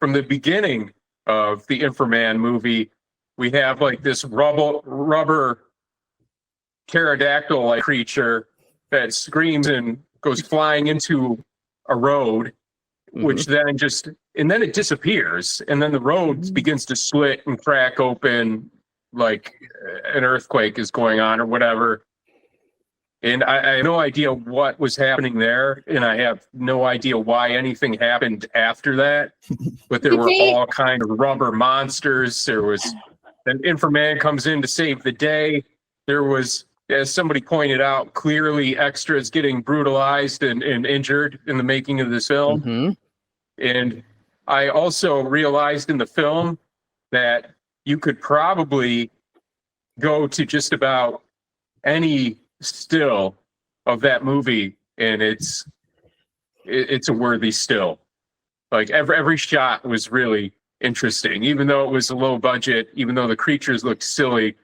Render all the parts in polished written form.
from the beginning of the Infra-Man movie, we have like this rubber pterodactyl-like creature that screams and goes flying into a road, which then and then it disappears, and then the road begins to split and crack open like an earthquake is going on or whatever. And I have no idea what was happening there, and I have no idea why anything happened after that. But there were all kind of rubber monsters. There was an Infra-Man comes in to save the day. There was, as somebody pointed out, clearly extras getting brutalized and injured in the making of this film. And I also realized in the film that you could probably go to just about any still of that movie, and it's a worthy still. Like every shot was really interesting, even though it was a low budget, even though the creatures looked silly.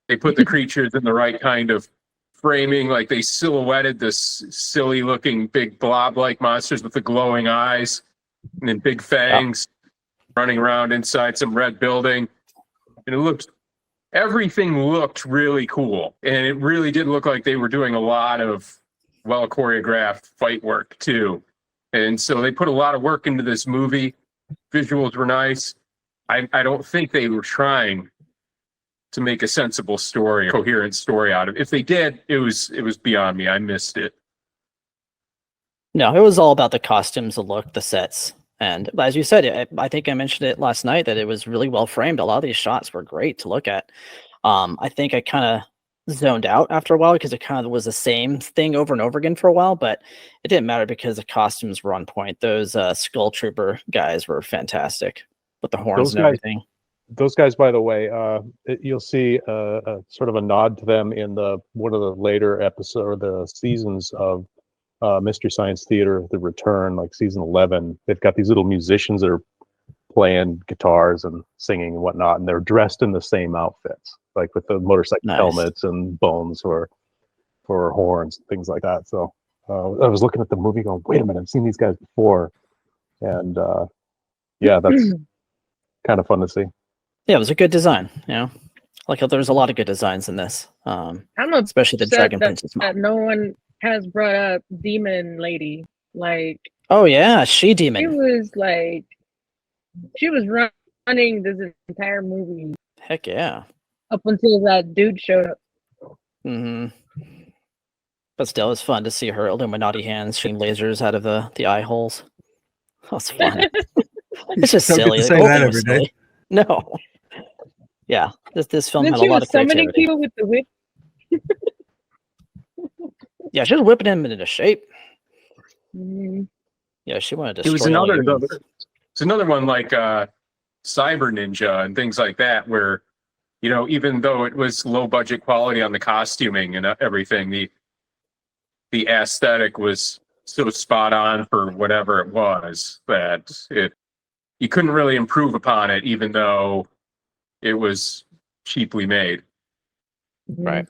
They put the creatures in the right kind of framing, like they silhouetted this silly looking big blob like monsters with the glowing eyes and then big fangs running around inside some red building. And everything looked really cool. And it really did look like they were doing a lot of well choreographed fight work too. And so they put a lot of work into this movie. Visuals were nice. I don't think they were trying to make a sensible story, a coherent story out of it. If they did, it was beyond me. I missed it. No, it was all about the costumes, the look, the sets. And as you said, I think I mentioned it last night that it was really well framed. A lot of these shots were great to look at. I think I kind of zoned out after a while because it kind of was the same thing over and over again for a while, but it didn't matter because the costumes were on point. Those Skull Trooper guys were fantastic with the horns and everything. Those guys, by the way, you'll see a sort of a nod to them in one of the later episodes, the seasons of Mystery Science Theater, The Return, like season 11. They've got these little musicians that are playing guitars and singing and whatnot, and they're dressed in the same outfits, like with the motorcycle helmets and bones for horns, things like that. So I was looking at the movie going, wait a minute, I've seen these guys before. And yeah, that's kind of fun to see. Yeah, it was a good design, you know. Like there's a lot of good designs in this. Especially the Dragon Princess that no one has brought up Demon Lady. Like, oh yeah, She-Demon. She was running this entire movie. Heck yeah. Up until that dude showed up. But still, it was fun to see her Illuminati hands shooting lasers out of the eye holes. That was fun. It's just silly. Get to say that every day. No. Yeah, this film Then had a lot of creativity. Summoning people with the whip. Yeah, she was whipping him into shape. Yeah, she wanted to. It was another one like Cyber Ninja and things like that, where, you know, even though it was low budget quality on the costuming and everything, the aesthetic was so spot on for whatever it was that you couldn't really improve upon it, even though it was cheaply made. Right.